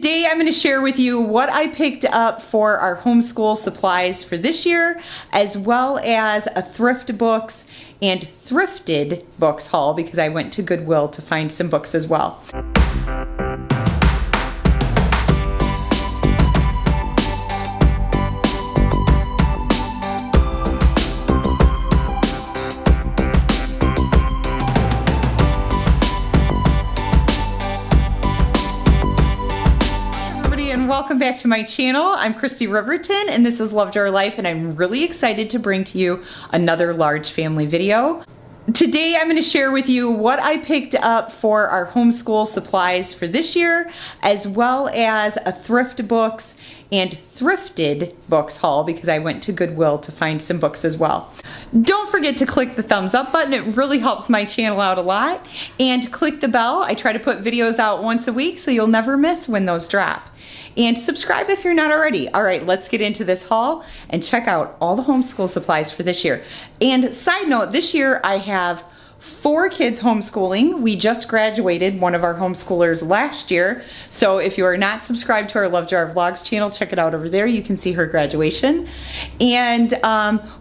Today I'm going to share with you what I picked up for our homeschool supplies for this year, as well as a Thrift Books and Thrifted Books haul because I went to Goodwill to find some books as well. Welcome back to my channel. I'm Christi Riverton and this is Love Jar Life, and I'm really excited to bring to you another large family video. Today I'm going to share with you what I picked up for our homeschool supplies for this year, as well as a Thrift Books and Thrifted Books haul because I went to Goodwill to find some books as well. Don't forget to click the thumbs up button. It really helps my channel out a lot. And click the bell. I try to put videos out once a week so you'll never miss when those drop. And subscribe if you're not already. All right, let's get into this haul and check out all the homeschool supplies for this year. And side note, this year I have 4 kids homeschooling. We just graduated one of our homeschoolers last year. So if you are not subscribed to our Love Jar Vlogs channel, check it out over there. You can see her graduation. And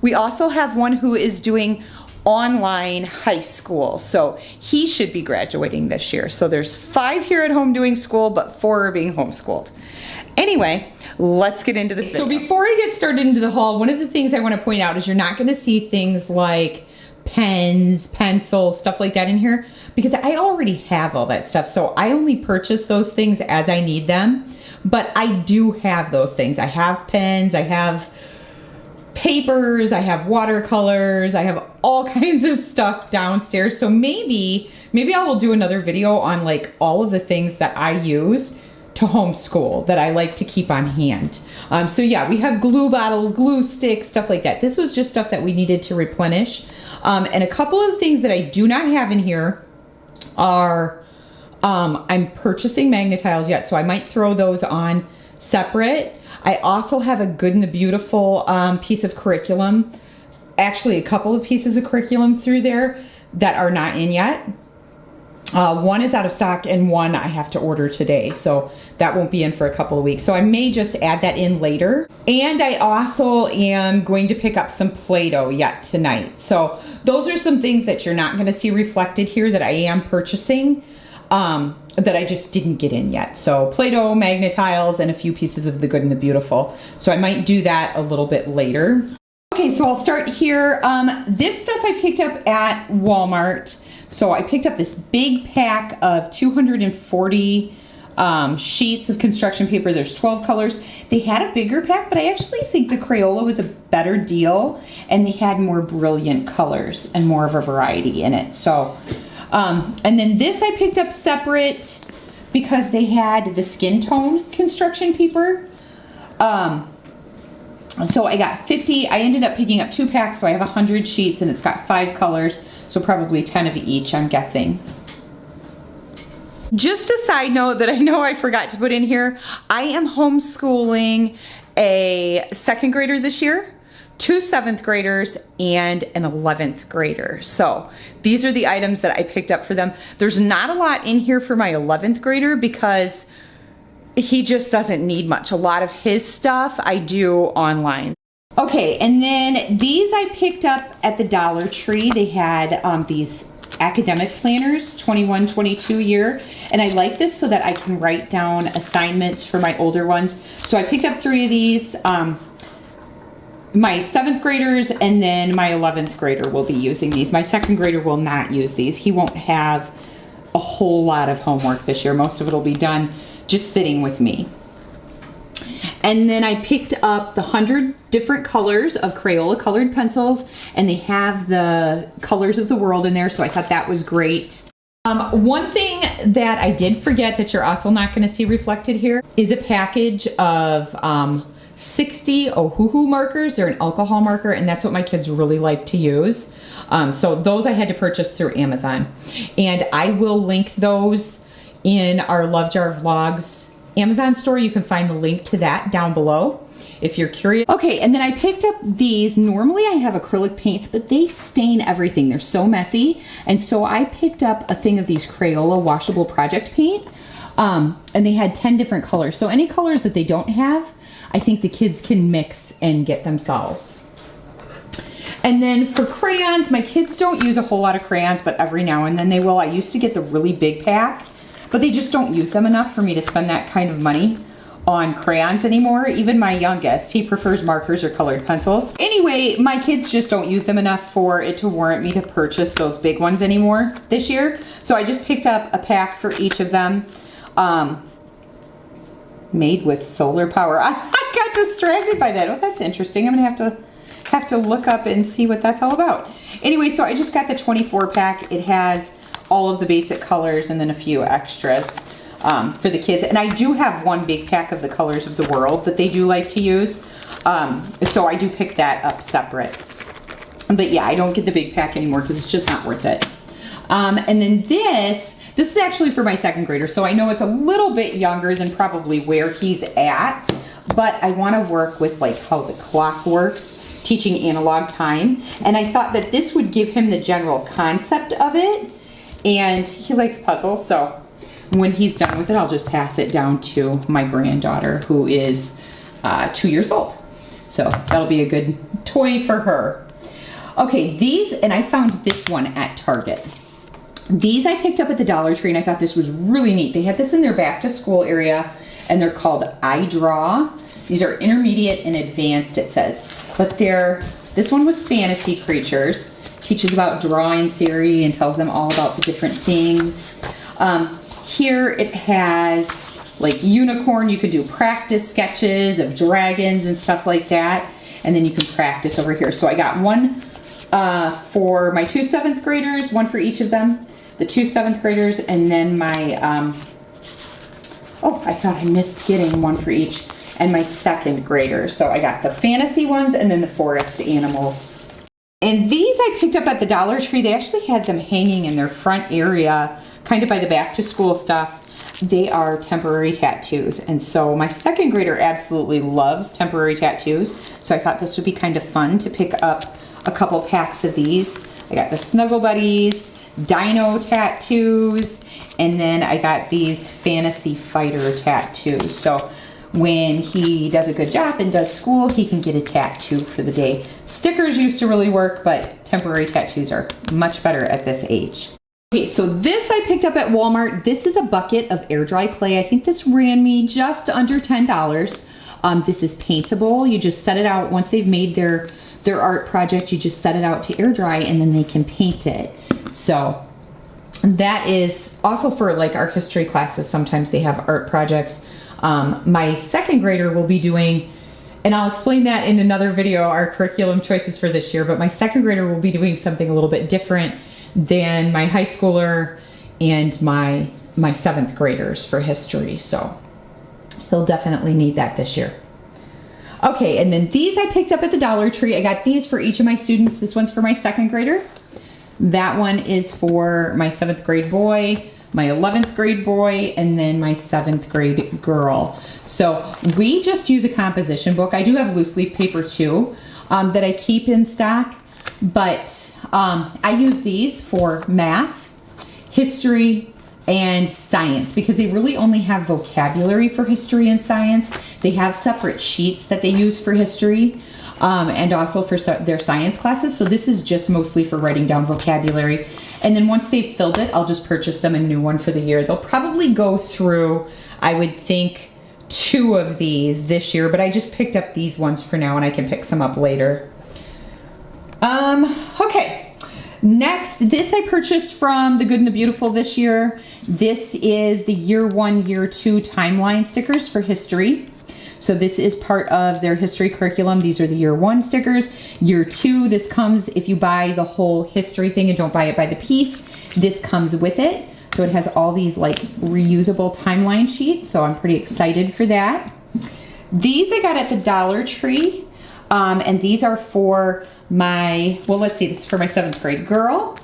we also have one who is doing online high school. So he should be graduating this year. So there's 5 here at home doing school, but 4 are being homeschooled. Anyway, let's get into this video. So before I get started into the haul, one of the things I want to point out is you're not going to see things like pens, pencils, stuff like that in here because I already have all that stuff. So I only purchase those things as I need them, but I do have those things. I have pens, I have papers, I have watercolors, I have all kinds of stuff downstairs. So maybe I will do another video on like all of the things that I use to homeschool that I like to keep on hand. So yeah, we have glue bottles, glue sticks, stuff like that. This was just stuff that we needed to replenish. And a couple of the things that I do not have in here are, I'm purchasing Magna-Tiles yet, so I might throw those on separate. I also have a Good and the Beautiful piece of curriculum. Actually, a couple of pieces of curriculum through there that are not in yet. One is out of stock and one I have to order today, so that won't be in for a couple of weeks. So I may just add that in later. And I also am going to pick up some Play-Doh yet tonight. So those are some things that you're not going to see reflected here that I am purchasing that I just didn't get in yet. So Play-Doh, Magna-Tiles, and a few pieces of the Good and the Beautiful. So I might do that a little bit later. Okay, so I'll start here. This stuff I picked up at Walmart. So I picked up this big pack of 240 sheets of construction paper. There's 12 colors. They had a bigger pack, but I actually think the Crayola was a better deal and they had more brilliant colors and more of a variety in it. So, and then this I picked up separate because they had the skin tone construction paper. So I got 50, I ended up picking up 2 packs, so I have 100 sheets and it's got 5 colors. So probably 10 of each, I'm guessing. Just a side note that I know I forgot to put in here, I am homeschooling a 2nd grader this year, 2 7th graders, and an 11th grader. So these are the items that I picked up for them. There's not a lot in here for my 11th grader because he just doesn't need much. A lot of his stuff I do online. Okay, and then these I picked up at the Dollar Tree. They had these academic planners, 21-22 year, and I like this so that I can write down assignments for my older ones. So I picked up 3 of these. My 7th graders and then my 11th grader will be using these. My 2nd grader will not use these. He won't have a whole lot of homework this year. Most of it will be done just sitting with me. And then I picked up the 100 different colors of Crayola colored pencils, and they have the colors of the world in there, so I thought that was great. One thing that I did forget that you're also not going to see reflected here is a package of 60 Ohuhu markers. They're an alcohol marker, and that's what my kids really like to use. So those I had to purchase through Amazon. And I will link those in our Love Jar Vlogs Amazon store. You can find the link to that down below if you're curious. Okay, and then I picked up these. Normally I have acrylic paints, but they stain everything. They're so messy. And so I picked up a thing of these Crayola washable project paint. And they had 10 different colors. So any colors that they don't have, I think the kids can mix and get themselves. And then for crayons, my kids don't use a whole lot of crayons, but every now and then they will. I used to get the really big pack, but they just don't use them enough for me to spend that kind of money on crayons anymore. Even my youngest, he prefers markers or colored pencils. Anyway, my kids just don't use them enough for it to warrant me to purchase those big ones anymore this year. So I just picked up a pack for each of them, made with solar power. I got distracted by that. Oh, that's interesting. I'm gonna have to look up and see what that's all about. Anyway, so I just got the 24 pack. It has all of the basic colors and then a few extras for the kids. And I do have one big pack of the colors of the world that they do like to use. So I do pick that up separate. But yeah, I don't get the big pack anymore because it's just not worth it. And then this is actually for my second grader. So I know it's a little bit younger than probably where he's at, but I want to work with like how the clock works, teaching analog time. And I thought that this would give him the general concept of it. And he likes puzzles, so when he's done with it, I'll just pass it down to my granddaughter, who is 2 years old. So that'll be a good toy for her. Okay, these, and I found this one at Target. These I picked up at the Dollar Tree, and I thought this was really neat. They had this in their back to school area, and they're called I Draw. These are intermediate and advanced, it says. But this one was fantasy creatures. Teaches about drawing theory and tells them all about the different things. Here it has like unicorn. You could do practice sketches of dragons and stuff like that. And then you can practice over here. So I got one for my 2 7th graders, one for each of them. The 2 7th graders, and then my, oh, I thought I missed getting one for each, and my 2nd graders. So I got the fantasy ones and then the forest animals. And these I picked up at the Dollar Tree. They actually had them hanging in their front area, kind of by the back to school stuff. They are temporary tattoos. And so my 2nd grader absolutely loves temporary tattoos. So I thought this would be kind of fun to pick up a couple packs of these. I got the Snuggle Buddies, Dino tattoos, and then I got these Fantasy Fighter tattoos. So when he does a good job and does school, he can get a tattoo for the day. Stickers used to really work, but temporary tattoos are much better at this age. Okay, so this I picked up at Walmart. This is a bucket of air dry clay. I think this ran me just under $10. This is paintable. You just set it out once they've made their art project. You just set it out to air dry and then they can paint it. So that is also for like our history classes. Sometimes they have art projects. My 2nd grader will be doing, and I'll explain that in another video, our curriculum choices for this year, but my 2nd grader will be doing something a little bit different than my high schooler and my 7th graders for history. So he'll definitely need that this year. Okay, and then these I picked up at the Dollar Tree. I got these for each of my students. This one's for my 2nd grader. That one is for my 7th grade boy, my 11th grade boy, and then my 7th grade girl. So we just use a composition book. I do have loose leaf paper too that I keep in stock, but I use these for math, history, and science because they really only have vocabulary for history and science. They have separate sheets that they use for history and also for their science classes. So this is just mostly for writing down vocabulary. And then once they've filled it, I'll just purchase them a new one for the year. They'll probably go through, I would think, 2 of these this year, but I just picked up these ones for now and I can pick some up later. Okay, next, this I purchased from The Good and the Beautiful this year. This is the year 1, year 2 timeline stickers for history. So this is part of their history curriculum. These are the year 1 stickers. Year 2, this comes, if you buy the whole history thing and don't buy it by the piece, this comes with it. So it has all these like reusable timeline sheets. So I'm pretty excited for that. These I got at the Dollar Tree. And these are for my, well, let's see, this is for my 7th grade girl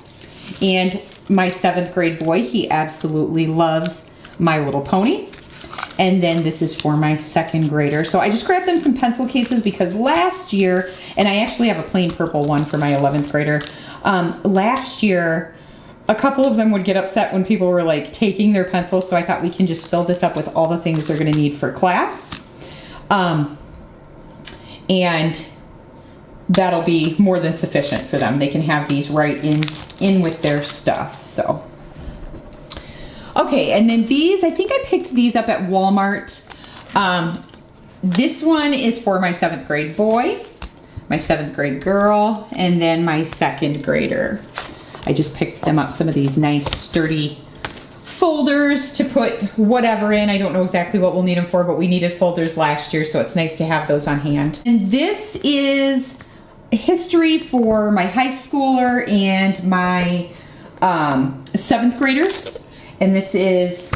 and my 7th grade boy. He absolutely loves My Little Pony. And then this is for my 2nd grader. So I just grabbed them some pencil cases because last year, and I actually have a plain purple one for my 11th grader. Last year, a couple of them would get upset when people were like taking their pencils, so I thought we can just fill this up with all the things they're gonna need for class. And that'll be more than sufficient for them. They can have these right in with their stuff, so. Okay, and then these, I think I picked these up at Walmart. This one is for my 7th grade boy, my 7th grade girl, and then my 2nd grader. I just picked them up, some of these nice sturdy folders to put whatever in. I don't know exactly what we'll need them for, but we needed folders last year, so it's nice to have those on hand. And this is history for my high schooler and my 7th graders. And this is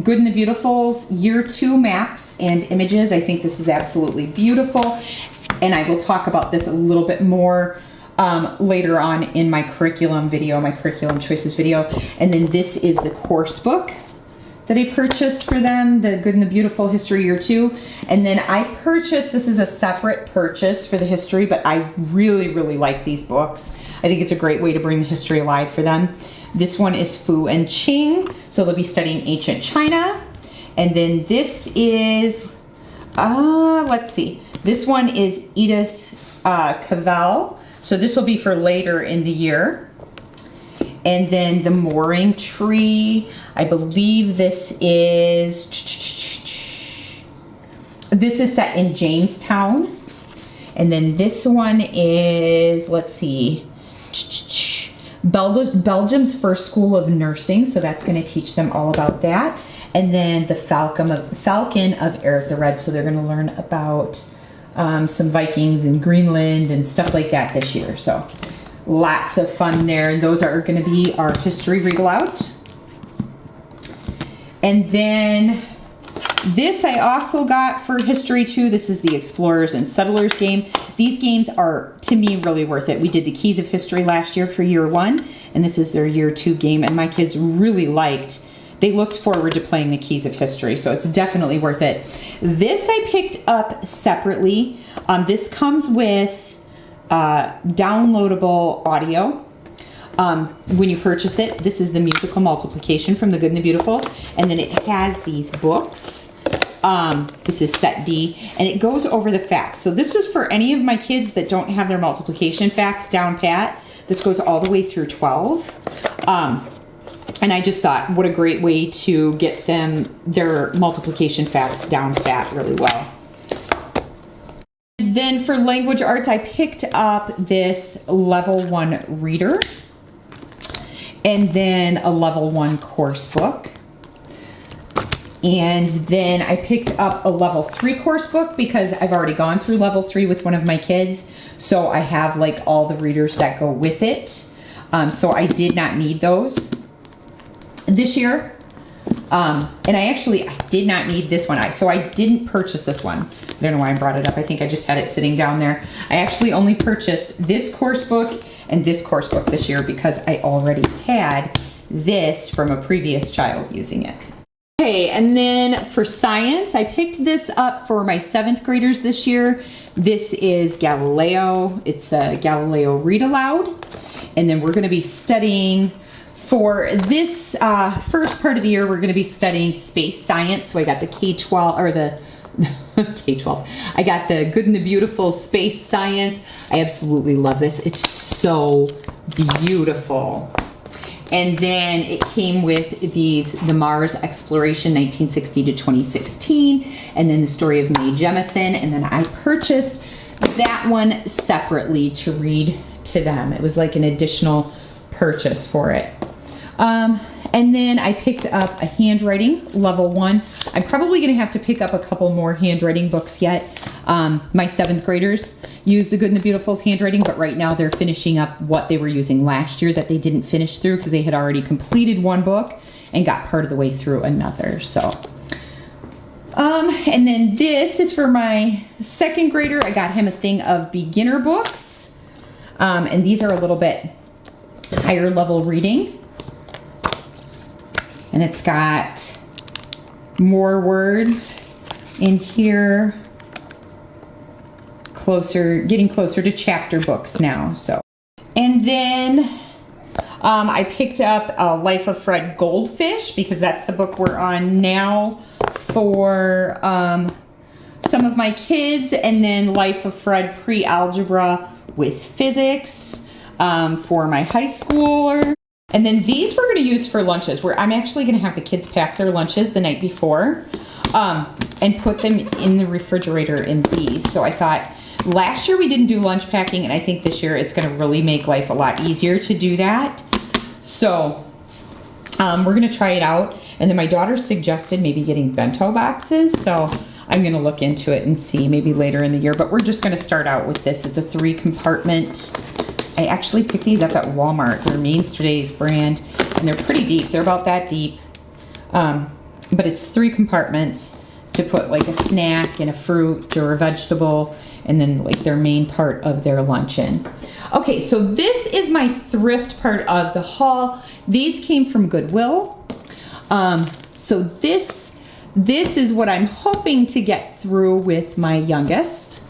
Good and the Beautiful's Year 2 maps and images. I think this is absolutely beautiful. And I will talk about this a little bit more later on in my curriculum video, my curriculum choices video. And then this is the course book that I purchased for them, the Good and the Beautiful History Year 2. And then I purchased, this is a separate purchase for the history, but I really, really like these books. I think it's a great way to bring the history alive for them. This one is Fu and Qing, so they'll be studying ancient China. And then this is, let's see, this one is Edith Cavell. So this will be for later in the year. And then the mooring tree, I believe this is set in Jamestown. And then this one is, let's see, Belgium's first school of nursing. So that's going to teach them all about that. And then the Falcon of Eric the Red. So they're going to learn about some Vikings in Greenland and stuff like that this year. So lots of fun there. And those are going to be our history read-alouds. And then this I also got for history too. This is the Explorers and Settlers game. These games are, to me, really worth it. We did the Keys of History last year for Year 1, and this is their Year 2 game. And my kids really they looked forward to playing the Keys of History, so it's definitely worth it. This I picked up separately. This comes with downloadable audio when you purchase it. This is the musical multiplication from The Good and the Beautiful, and then it has these books. This is set D, and it goes over the facts. So this is for any of my kids that don't have their multiplication facts down pat. This goes all the way through 12. And I just thought, what a great way to get them their multiplication facts down pat really well. Then for language arts, I picked up this level 1 reader and then a level 1 course book. And then I picked up a level 3 course book because I've already gone through level 3 with one of my kids. So I have like all the readers that go with it. So I did not need those this year. And I did not need this one. So I didn't purchase this one. I don't know why I brought it up. I think I just had it sitting down there. I actually only purchased this course book and this course book this year because I already had this from a previous child using it. Okay, and then for science, I picked this up for my 7th graders this year. This is Galileo. It's a Galileo read aloud. And then we're going to be studying, for this first part of the year, we're going to be studying space science. So I got the K-12, or the K-12. I got the Good and the Beautiful Space Science. I absolutely love this. It's so beautiful. And then it came with these, the Mars Exploration 1960 to 2016, and then the story of Mae Jemison. And then I purchased that one separately to read to them. It was like an additional purchase for it. And then I picked up a handwriting, level 1. I'm probably going to have to pick up a couple more handwriting books yet. My 7th graders use the Good and the Beautiful's handwriting, but right now they're finishing up what they were using last year that they didn't finish through because they had already completed one book and got part of the way through another. So, and then this is for my 2nd grader. I got him a thing of beginner books. And these are a little bit higher level reading. And it's got more words in here, getting closer to chapter books now. So, and then I picked up Life of Fred Goldfish because that's the book we're on now for some of my kids, and then Life of Fred Pre-Algebra with Physics for my high schooler. And then these we're going to use for lunches, where I'm actually going to have the kids pack their lunches the night before and put them in the refrigerator in these. So I thought last year we didn't do lunch packing, and I think this year it's going to really make life a lot easier to do that. So we're going to try it out. And then my daughter suggested maybe getting bento boxes. So I'm going to look into it and see maybe later in the year. But we're just going to start out with this. It's a 3-compartment. I actually picked these up at Walmart. They're Mainstay's brand, and they're pretty deep. They're about that deep. But it's 3 compartments to put like a snack and a fruit or a vegetable, and then like their main part of their lunch in. Okay, so this is my thrift part of the haul. These came from Goodwill. So this is what I'm hoping to get through with my youngest,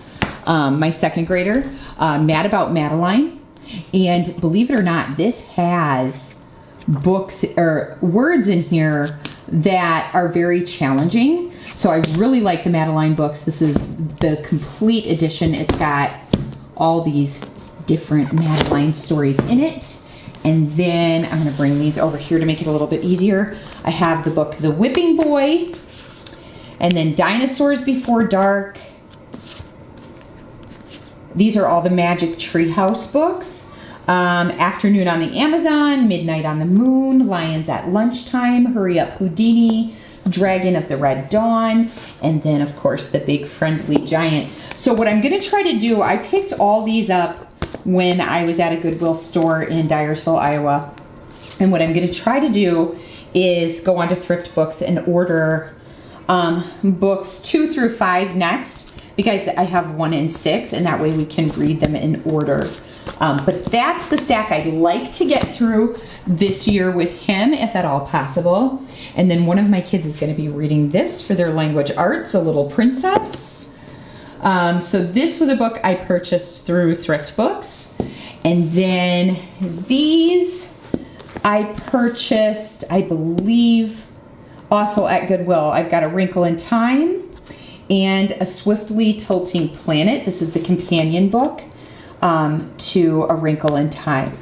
my 2nd grader, Mad About Madeline. And believe it or not, this has books or words in here that are very challenging. So I really like the Madeline books. This is the complete edition. It's got all these different Madeline stories in it. And then I'm going to bring these over here to make it a little bit easier. I have the book The Whipping Boy, and then Dinosaurs Before Dark. These are all the Magic Treehouse books. Afternoon on the Amazon, Midnight on the Moon, Lions at Lunchtime, Hurry Up Houdini, Dragon of the Red Dawn, and then of course the Big Friendly Giant. So what I'm going to try to do, I picked all these up when I was at a Goodwill store in Dyersville, Iowa. And what I'm going to try to do is go on to Thrift Books and order books 2 through 5 next, because I have 1 and 6, and that way we can read them in order. But that's the stack I'd like to get through this year with him, if at all possible. And then one of my kids is going to be reading this for their language arts, A Little Princess. So this was a book I purchased through Thrift Books. And then these I purchased, I believe, also at Goodwill. I've got A Wrinkle in Time and A Swiftly Tilting Planet. This is the companion book to A Wrinkle in Time.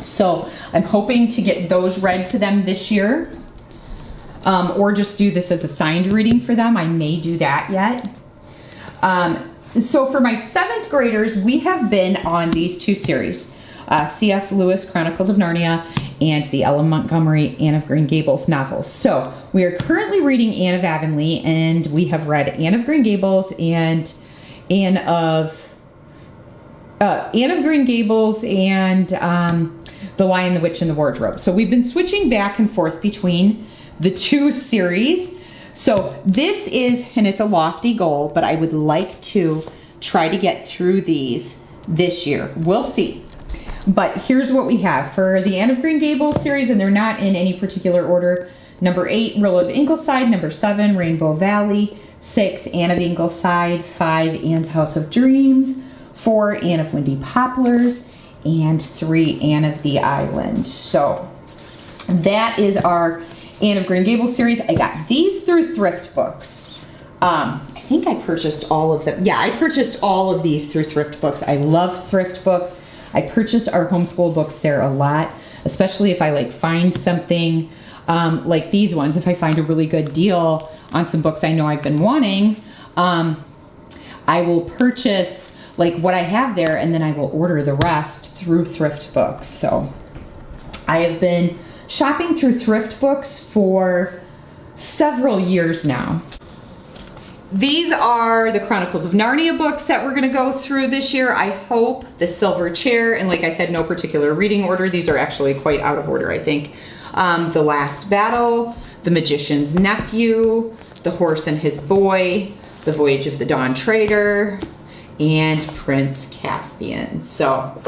So I'm hoping to get those read to them this year, or just do this as a signed reading for them. I may do that yet. So for my 7th graders, we have been on these 2 series, C.S. Lewis, Chronicles of Narnia, and the Ella Montgomery Anne of Green Gables novels. So we are currently reading Anne of Avonlea, and we have read Anne of Green Gables and Anne of Green Gables and The Lion, the Witch, and the Wardrobe. So we've been switching back and forth between the 2 series. So this is, and it's a lofty goal, but I would like to try to get through these this year. We'll see. But here's what we have for the Anne of Green Gables series, and they're not in any particular order. Number 8, Rill of Ingleside. Number 7, Rainbow Valley. 6, Anne of Ingleside. 5, Anne's House of Dreams. 4, Anne of Windy Poplars. And 3, Anne of the Island. So that is our Anne of Green Gables series. I got these through Thrift Books. I think I purchased all of them. Yeah, I purchased all of these through Thrift Books. I love Thrift Books. I purchased our homeschool books there a lot, especially if I like find something like these ones. If I find a really good deal on some books I know I've been wanting, I will purchase like what I have there, and then I will order the rest through Thrift Books. So I have been shopping through Thrift Books for several years now. These are the Chronicles of Narnia books that we're going to go through this year. I hope. The Silver Chair, and like I said, no particular reading order. These are actually quite out of order, I think. The Last Battle, The Magician's Nephew, The Horse and His Boy, The Voyage of the Dawn Treader, and Prince Caspian. So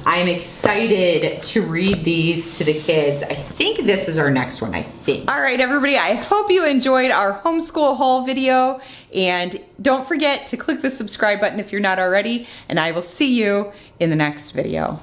I'm excited to read these to the kids. I think this is our next one, I think. All right, everybody, I hope you enjoyed our homeschool haul video, and don't forget to click the subscribe button if you're not already, and I will see you in the next video.